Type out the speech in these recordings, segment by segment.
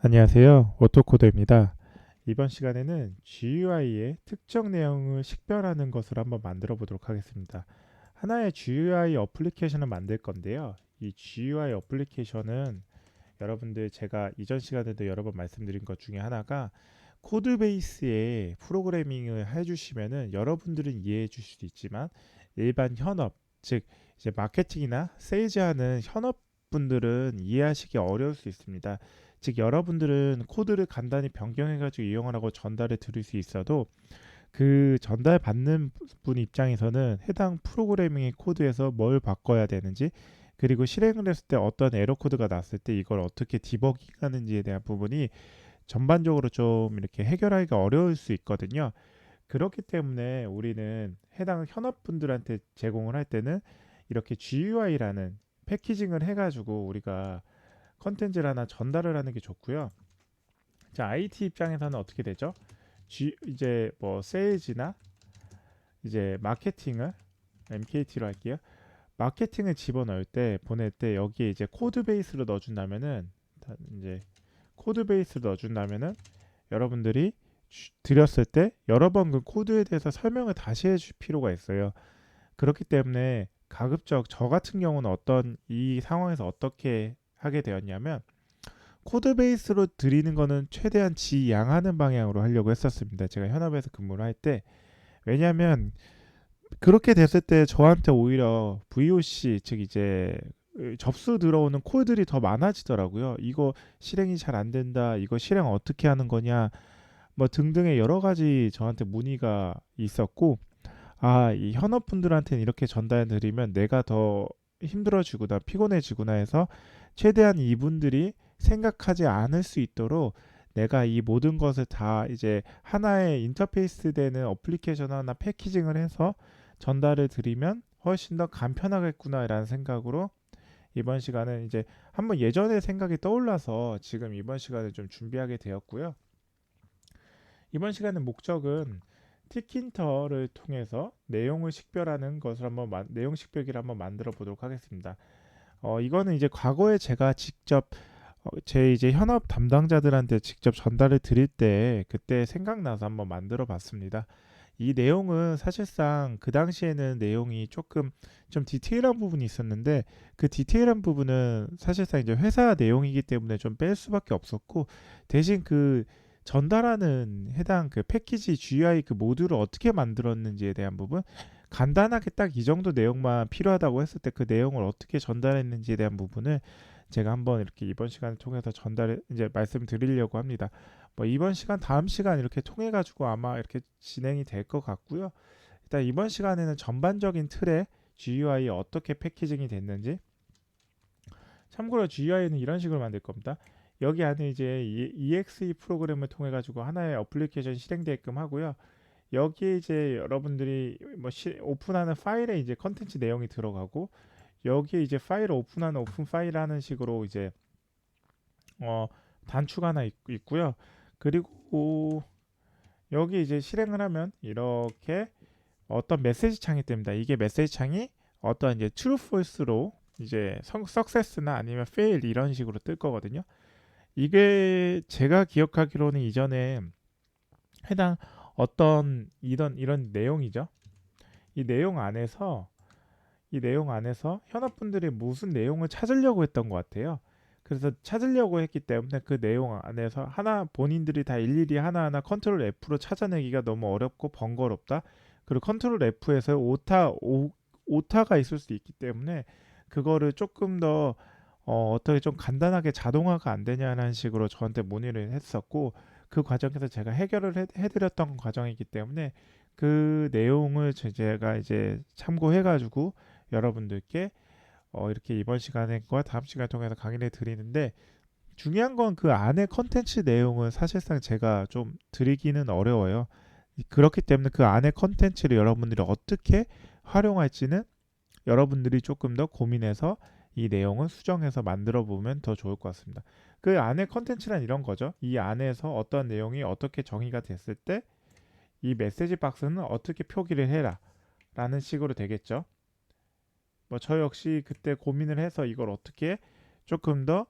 안녕하세요. 오토코더입니다. 이번 시간에는 GUI의 특정 내용을 식별하는 것을 한번 만들어 보도록 하겠습니다. 하나의 GUI 어플리케이션을 만들 건데요. 이 GUI 어플리케이션은 여러분들 제가 이전 시간에도 여러 번 말씀드린 것 중에 하나가 코드 베이스의 프로그래밍을 해주시면은 여러분들은 이해해 주실 수 있지만 일반 현업, 즉 이제 마케팅이나 세일즈하는 현업 분들은 이해하시기 어려울 수 있습니다. 즉 여러분들은 코드를 간단히 변경해가지고 이용을 하고 전달을 드릴 수 있어도 그 전달 받는 분 입장에서는 해당 프로그래밍의 코드에서 뭘 바꿔야 되는지, 그리고 실행을 했을 때 어떤 에러 코드가 났을 때 이걸 어떻게 디버깅하는지에 대한 부분이 전반적으로 좀 이렇게 해결하기가 어려울 수 있거든요. 그렇기 때문에 우리는 해당 현업분들한테 제공을 할 때는 이렇게 GUI라는 패키징을 해가지고 우리가 컨텐츠를 하나 전달을 하는 게 좋고요. 자, IT 입장에서는 어떻게 되죠? 이제 뭐 세일즈나 이제 마케팅을 MKT로 할게요. 마케팅을 집어넣을 때 보낼 때 여기에 이제 코드 베이스로 넣어준다면은 이제 코드 베이스로 넣어준다면은 여러분들이 드렸을 때 여러 번 그 코드에 대해서 설명을 다시 해줄 필요가 있어요. 그렇기 때문에 가급적 저 같은 경우는 어떤 이 상황에서 어떻게 하게 되었냐면 코드 베이스로 드리는 거는 최대한 지양하는 방향으로 하려고 했었습니다. 제가 현업에서 근무를 할 때. 왜냐하면 그렇게 됐을 때 저한테 오히려 VOC 즉 이제 접수 들어오는 콜들이 더 많아지더라고요. 이거 실행이 잘 안 된다. 이거 실행 어떻게 하는 거냐. 뭐 등등의 여러 가지 저한테 문의가 있었고, 아, 이 현업분들한테는 이렇게 전달 드리면 내가 더 힘들어지구나, 피곤해지구나 해서 최대한 이분들이 생각하지 않을 수 있도록 내가 이 모든 것을 다 이제 하나의 인터페이스 되는 어플리케이션 하나 패키징을 해서 전달을 드리면 훨씬 더 간편하겠구나라는 생각으로 이번 시간은 이제 한번 예전의 생각이 떠올라서 지금 이번 시간을 좀 준비하게 되었고요. 이번 시간의 목적은 티킨터를 통해서 내용을 식별하는 것을 내용 식별기를 한번 만들어 보도록 하겠습니다. 이거는 이제 과거에 제가 직접 제 이제 현업 담당자들한테 직접 전달을 드릴 때 그때 생각나서 한번 만들어 봤습니다. 이 내용은 사실상 그 당시에는 내용이 조금 좀 디테일한 부분이 있었는데 그 디테일한 부분은 사실상 이제 회사 내용이기 때문에 좀 뺄 수밖에 없었고, 대신 그 전달하는 해당 그 패키지 GUI 그 모듈을 어떻게 만들었는지에 대한 부분, 간단하게 딱 이 정도 내용만 필요하다고 했을 때 그 내용을 어떻게 전달했는지에 대한 부분을 제가 한번 이렇게 이번 시간을 통해서 전달해 이제 말씀드리려고 합니다. 뭐 이번 시간 다음 시간 이렇게 통해 가지고 아마 이렇게 진행이 될 것 같고요. 일단 이번 시간에는 전반적인 틀에 GUI 어떻게 패키징이 됐는지, 참고로 GUI는 이런 식으로 만들 겁니다. 여기 안에 이제 EXE 프로그램을 통해 가지고 하나의 어플리케이션 실행되게끔 하고요. 여기에 이제 여러분들이 뭐 오픈하는 파일에 이제 컨텐츠 내용이 들어가고, 여기에 이제 파일을 오픈하는 오픈 파일 하는 식으로 이제 어 단추가 하나 있고요. 그리고 여기 이제 실행을 하면 이렇게 어떤 메시지 창이 뜹니다. 이게 메시지 창이 어떤 이제 true, false로 이제 success나 아니면 fail 이런 식으로 뜰 거거든요. 이게 제가 기억하기로는 이전에 해당 어떤 이런 내용이죠. 이 내용 안에서 이 내용 안에서 현업분들이 무슨 내용을 찾으려고 했던 것 같아요. 그래서 찾으려고 했기 때문에 그 내용 안에서 하나 본인들이 다 일일이 하나하나 컨트롤 F로 찾아내기가 너무 어렵고 번거롭다. 그리고 컨트롤 F에서 오타가 있을 수 있기 때문에 그거를 조금 더 어떻게 좀 간단하게 자동화가 안 되냐는 식으로 저한테 문의를 했었고, 그 과정에서 제가 해결을 해드렸던 과정이기 때문에 그 내용을 제가 이제 참고해가지고 여러분들께 이렇게 이번 시간과 다음 시간을 통해서 강의를 드리는데, 중요한 건 그 안에 컨텐츠 내용은 사실상 제가 좀 드리기는 어려워요. 그렇기 때문에 그 안에 컨텐츠를 여러분들이 어떻게 활용할지는 여러분들이 조금 더 고민해서 이 내용을 수정해서 만들어 보면 더 좋을 것 같습니다. 그 안에 컨텐츠란 이런 거죠. 이 안에서 어떤 내용이 어떻게 정의가 됐을 때 이 메시지 박스는 어떻게 표기를 해라 라는 식으로 되겠죠. 뭐 저 역시 그때 고민을 해서 이걸 어떻게 조금 더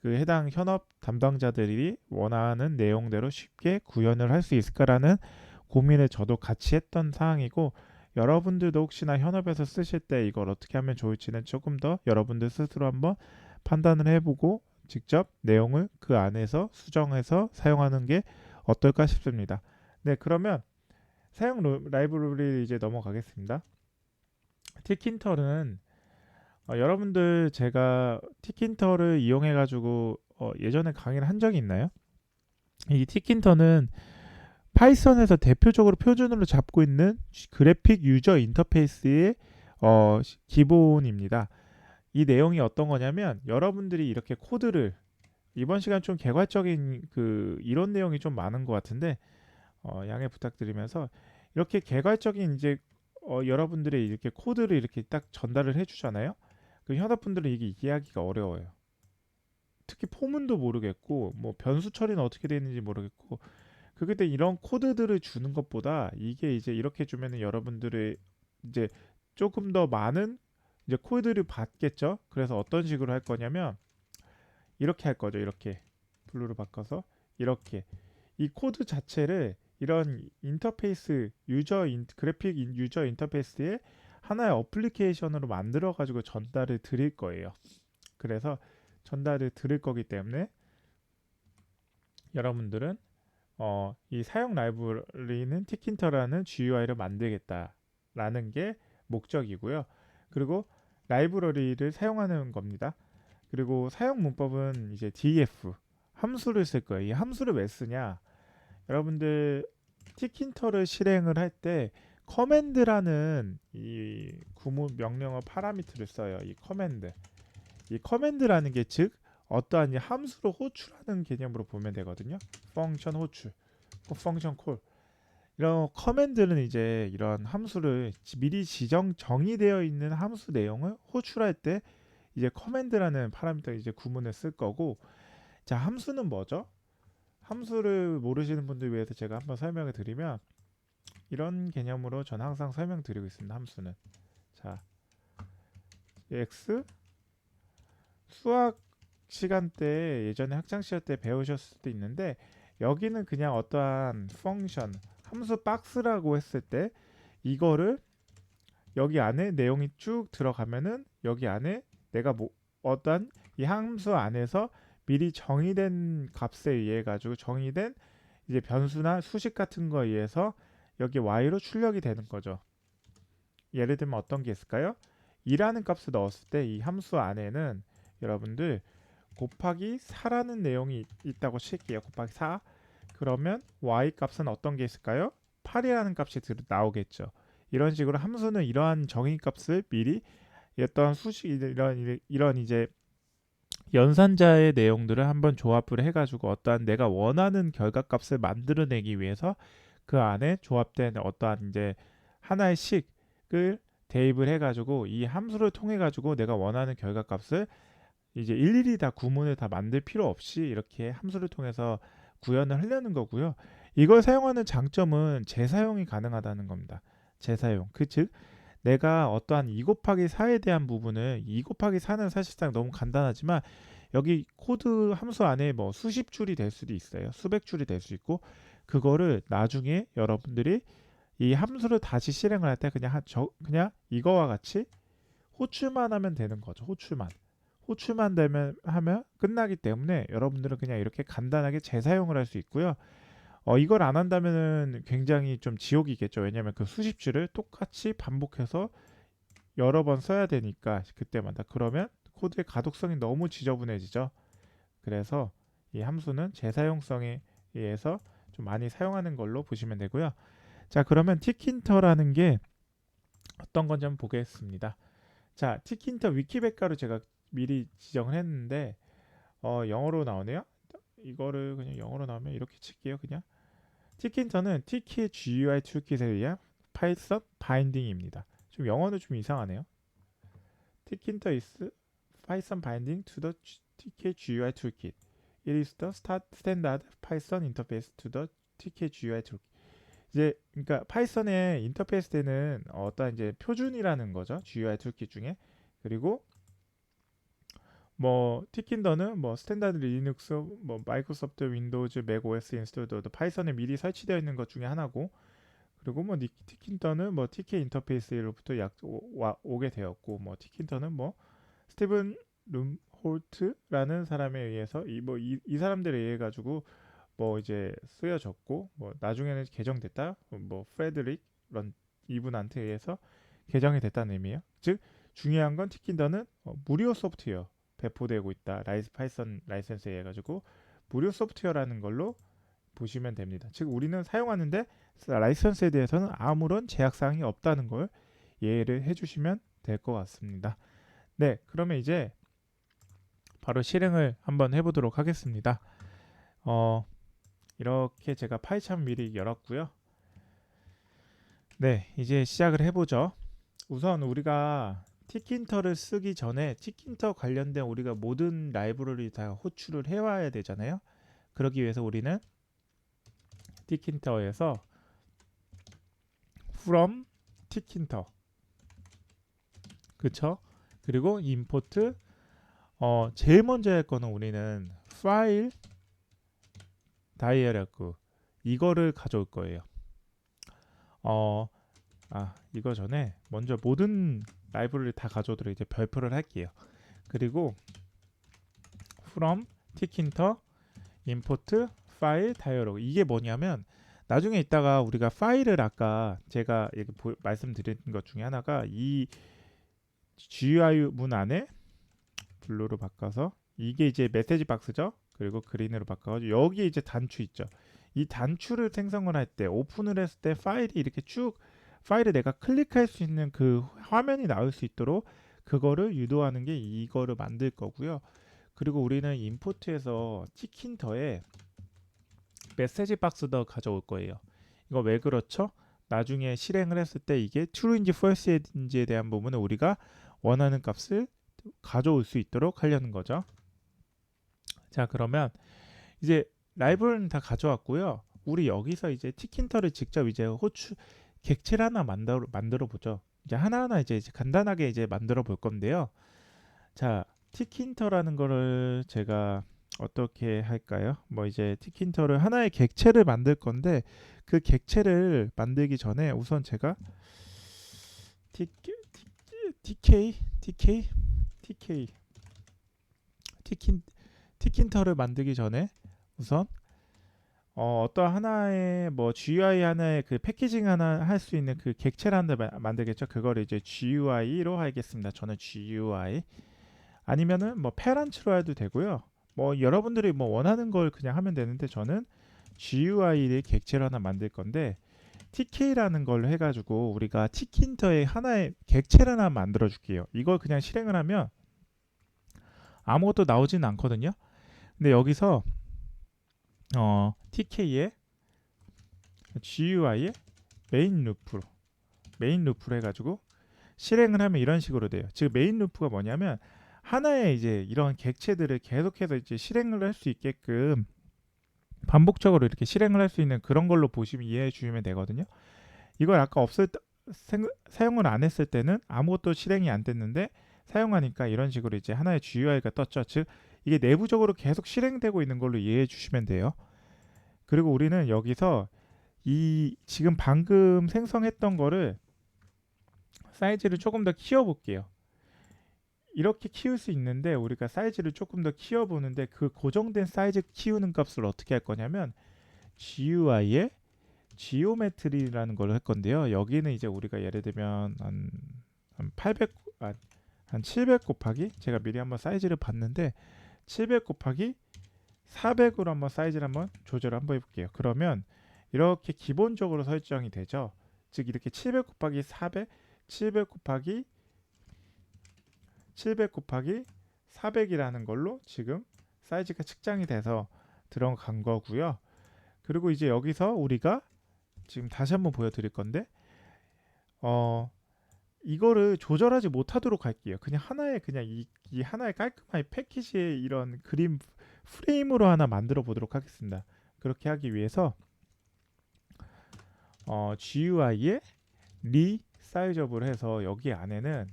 그 해당 현업 담당자들이 원하는 내용대로 쉽게 구현을 할 수 있을까라는 고민을 저도 같이 했던 사항이고, 여러분들도 혹시나 현업에서 쓰실 때 이걸 어떻게 하면 좋을지는 조금 더 여러분들 스스로 한번 판단을 해보고 직접 내용을 그 안에서 수정해서 사용하는 게 어떨까 싶습니다. 네, 그러면 사용 라이브러리 이제 넘어가겠습니다. 티킨터는 여러분들 제가 티킨터를 이용해 가지고 예전에 강의를 한 적이 있나요? 이 티킨터는 파이썬에서 대표적으로 표준으로 잡고 있는 그래픽 유저 인터페이스의 기본입니다. 이 내용이 어떤 거냐면 여러분들이 이렇게 코드를 이번 시간 좀 개괄적인 그 이론 내용이 좀 많은 것 같은데 양해 부탁드리면서 이렇게 개괄적인 이제 여러분들의 이렇게 코드를 이렇게 딱 전달을 해주잖아요. 그 현업분들은 이게 이해하기가 어려워요. 특히 포문도 모르겠고 뭐 변수 처리는 어떻게 되는지 모르겠고 그때 이런 코드들을 주는 것보다 이게 이제 이렇게 주면은 여러분들의 이제 조금 더 많은 이제 코드를 받겠죠. 그래서 어떤 식으로 할 거냐면 이렇게 할 거죠. 이렇게 블루로 바꿔서 이렇게 이 코드 자체를 이런 인터페이스 그래픽 유저 인터페이스에 하나의 어플리케이션으로 만들어 가지고 전달을 드릴 거예요. 그래서 전달을 드릴 거기 때문에 여러분들은 이 사용 라이브러리는 티킨터라는 GUI를 만들겠다라는 게 목적이고요. 그리고 라이브러리를 사용하는 겁니다. 그리고 사용 문법은 이제 def 함수를 쓸 거예요. 이 함수를 왜 쓰냐? 여러분들 티킨터를 실행을 할 때 커맨드라는 이 구문 명령어 파라미터를 써요. 이 커맨드라는 게 즉 어떠한 이 함수로 호출하는 개념으로 보면 되거든요. 펑션 호출, 펑션 콜. 이런 커맨드는 이제 이런 함수를 미리 정의되어 있는 함수 내용을 호출할 때 이제 커맨드라는 파라미터 이제 구문을 쓸 거고, 자 함수는 뭐죠? 함수를 모르시는 분들 위해서 제가 한번 설명을 드리면 이런 개념으로 전 항상 설명드리고 있습니다. 함수는 자 x 수학 시간 때 예전에 학창 시절 때 배우셨을 수도 있는데 여기는 그냥 어떠한 펑션 함수 박스라고 했을 때 이거를 여기 안에 내용이 쭉 들어가면은 여기 안에 내가 뭐 어떤 이 함수 안에서 미리 정의된 값에 의해 가지고 정의된 이제 변수나 수식 같은 거에 의해서 여기 y로 출력이 되는 거죠. 예를 들면 어떤 게 있을까요? 2라는 값을 넣었을 때 이 함수 안에는 여러분들 곱하기 4라는 내용이 있다고 칠게요. 곱하기 4. 그러면 y 값은 어떤 게 있을까요? 8이라는 값이 나오겠죠. 이런 식으로 함수는 이러한 정의 값을 미리 어떤 수식 이런 이제 연산자의 내용들을 한번 조합을 해가지고 어떠한 내가 원하는 결과값을 만들어내기 위해서 그 안에 조합된 어떠한 이제 하나의 식을 대입을 해가지고 이 함수를 통해 가지고 내가 원하는 결과값을 이제 일일이 다 구문을 다 만들 필요 없이 이렇게 함수를 통해서 구현을 하려는 거고요. 이걸 사용하는 장점은 재사용이 가능하다는 겁니다. 재사용. 즉 내가 어떠한 2 곱하기 4에 대한 부분을 2 곱하기 4는 사실상 너무 간단하지만 여기 코드 함수 안에 뭐 수십 줄이 될 수도 있어요. 수백 줄이 될 수 있고 그거를 나중에 여러분들이 이 함수를 다시 실행을 할 때 그냥 이거와 같이 호출만 하면 되는 거죠. 호출만 되면 하면 끝나기 때문에 여러분들은 그냥 이렇게 간단하게 재사용을 할 수 있고요. 이걸 안 한다면은 굉장히 좀 지옥이겠죠. 왜냐하면 그 수십 줄을 똑같이 반복해서 여러 번 써야 되니까 그때마다 그러면 코드의 가독성이 너무 지저분해지죠. 그래서 이 함수는 재사용성에 의해서 좀 많이 사용하는 걸로 보시면 되고요. 자 그러면 티킨터라는 게 어떤 건지 한번 보겠습니다. 자 티킨터 위키백과로 제가 미리 지정을 했는데 영어로 나오네요. 이거를 그냥 영어로 나오면 이렇게 칠게요. 그냥 티킨터는 TK GUI 툴킷에 의한 파이썬 바인딩입니다. 좀 영어는 좀 이상하네요. 티킨터 is Python binding to the TK GUI toolkit. It is the standard Python interface to the TK GUI toolkit. 이제 그러니까 파이썬의 인터페이스 되는 어떤 이제 표준이라는 거죠. GUI 툴킷 중에. 그리고 뭐 티킨더는 뭐 스탠다드 리눅스, 뭐 마이크로소프트 윈도우즈, 맥 OS 인스톨도 파이썬에 미리 설치되어 있는 것 중에 하나고, 그리고 뭐 티킨더는 뭐 TK 인터페이스로부터 오게 되었고, 뭐 티킨더는 뭐 스티븐 룸홀트라는 사람에 의해서 이 사람들에 의해 가지고 뭐 이제 쓰여졌고, 뭐 나중에는 개정됐다. 뭐 프레드릭 런 이분한테 의해서 개정이 됐다는 의미예요. 즉 중요한 건 티킨더는 무료 소프트웨어 배포되고 있다. 파이썬 라이센스에 의해 가지고 무료 소프트웨어라는 걸로 보시면 됩니다. 즉 우리는 사용하는데 라이선스에 대해서는 아무런 제약 사항이 없다는 걸 이해를 해주시면 될 것 같습니다. 네, 그러면 이제 바로 실행을 한번 해보도록 하겠습니다. 이렇게 제가 파이썬 미리 열었고요. 네, 이제 시작을 해보죠. 우선 우리가 티킨터를 쓰기 전에 티킨터 관련된 우리가 모든 라이브러리 다 호출을 해와야 되잖아요. 그러기 위해서 우리는 티킨터에서 from 티킨터, 그쵸? 그리고 import, 제일 먼저 할 거는 우리는 파일 다이어로그 이거를 가져올 거예요. 이거 전에 먼저 모든 라이브러리 다 가져오도록 이제 발표를 할게요. 그리고 from 티킨터 import 파일 다이어로그, 이게 뭐냐면 나중에 있다가 우리가 파일을 아까 제가 말씀드린 것 중에 하나가 이 GUI 문 안에 블루로 바꿔서 이게 이제 메시지 박스죠. 그리고 그린으로 바꿔서 여기에 이제 단추 있죠. 이 단추를 생성을 할 때 오픈을 했을 때 파일이 이렇게 쭉 파일을 내가 클릭할 수 있는 그 화면이 나올 수 있도록 그거를 유도하는 게 이거를 만들 거고요. 그리고 우리는 임포트에서 티킨터에 메시지 박스도 가져올 거예요. 이거 왜 그렇죠? 나중에 실행을 했을 때 이게 true인지 false인지에 대한 부분을 우리가 원하는 값을 가져올 수 있도록 하려는 거죠. 자, 그러면 이제 라이브러리는 다 가져왔고요. 우리 여기서 이제 티킨터를 직접 이제 객체를 하나 만들어 보죠. 이제 하나하나 이제 간단하게 이제 만들어 볼 건데요. 자, 티킨터라는 거를 제가 어떻게 할까요? 뭐 이제 티킨터를 하나의 객체를 만들 건데 그 객체를 만들기 전에 우선 제가 TK 티킨터를 만들기 전에 우선 어떤 하나의 뭐 GUI 하나의 그 패키징 하나 할 수 있는 그 객체를 하나 만들겠죠. 그거를 이제 GUI로 하겠습니다. 저는 GUI 아니면은 뭐 페란츠로 해도 되고요. 뭐 여러분들이 뭐 원하는 걸 그냥 하면 되는데 저는 GUI의 객체를 하나 만들 건데 TK라는 걸로 해가지고 우리가 티킨터의 하나의 객체를 하나 만들어 줄게요. 이걸 그냥 실행을 하면 아무것도 나오진 않거든요. 근데 여기서 TK의 GUI의 메인 루프로 해가지고 실행을 하면 이런 식으로 돼요. 즉 메인 루프가 뭐냐면 하나의 이제 이런 객체들을 계속해서 이제 실행을 할 수 있게끔 반복적으로 이렇게 실행을 할 수 있는 그런 걸로 보시면 이해해 주시면 되거든요. 이걸 아까 사용을 안 했을 때는 아무것도 실행이 안 됐는데 사용하니까 이런 식으로 이제 하나의 GUI가 떴죠. 즉 이게 내부적으로 계속 실행되고 있는 걸로 이해해 주시면 돼요. 그리고 우리는 여기서 이 지금 방금 생성했던 거를 사이즈를 조금 더 키워볼게요. 이렇게 키울 수 있는데 우리가 사이즈를 조금 더 키워보는데 그 고정된 사이즈 키우는 값을 어떻게 할 거냐면 GUI에 지오메트리라는 걸 할 건데요. 여기는 이제 우리가 예를 들면 한 800, 한 700 곱하기 제가 미리 한번 사이즈를 봤는데 700 곱하기 400으로 한번 사이즈를 한번 조절을 한번 해볼게요. 그러면 이렇게 기본적으로 설정이 되죠. 즉 이렇게 700 곱하기 400, 700 곱하기 400이라는 걸로 지금 사이즈가 측정이 돼서 들어간 거고요. 그리고 이제 여기서 우리가 지금 다시 한번 보여드릴 건데 이거를 조절하지 못하도록 할게요. 그냥 이 하나의 깔끔한 패키지의 이런 그림 프레임으로 하나 만들어 보도록 하겠습니다. 그렇게 하기 위해서 GUI에 리사이즈업을 해서 여기 안에는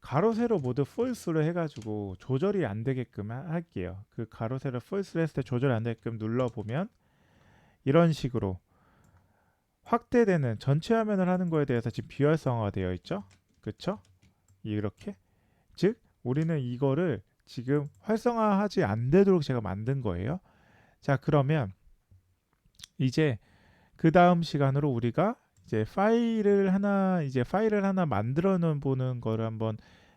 가로 세로 모두 false로 해가지고 조절이 안 되게끔 할게요. 그 가로 세로 false를 했을 때 조절이 안 되게끔 눌러보면 이런 식으로 확대되는 전체 화면을 하는 거에 대해서 지금 비활성화가 되어 있죠. 그쵸? 이렇게 즉 우리는 이거를 지금 활성화하지 안 되도록 제가 만든 거예요. 자, 그러면 이제 그 다음 시간으로 우리가 이제 파일을 하나 만들어 보는 거를 한번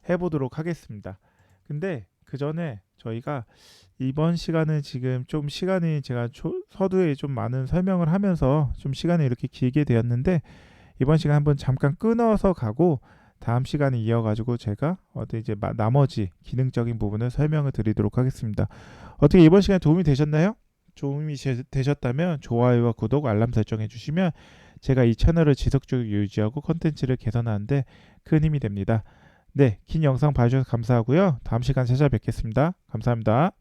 해보도록 하겠습니다. 근데 그 전에 저희가 이번 시간은 지금 좀 시간이 제가 서두에 좀 많은 설명을 하면서 좀 시간이 이렇게 길게 되었는데 이번 시간 한번 잠깐 끊어서 가고 다음 시간에 이어가지고 제가 이제 나머지 기능적인 부분을 설명을 드리도록 하겠습니다. 어떻게 이번 시간에 도움이 되셨나요? 도움이 되셨다면 좋아요와 구독, 알람 설정해 주시면 제가 이 채널을 지속적으로 유지하고 컨텐츠를 개선하는데 큰 힘이 됩니다. 네, 긴 영상 봐주셔서 감사하고요. 다음 시간 찾아뵙겠습니다. 감사합니다.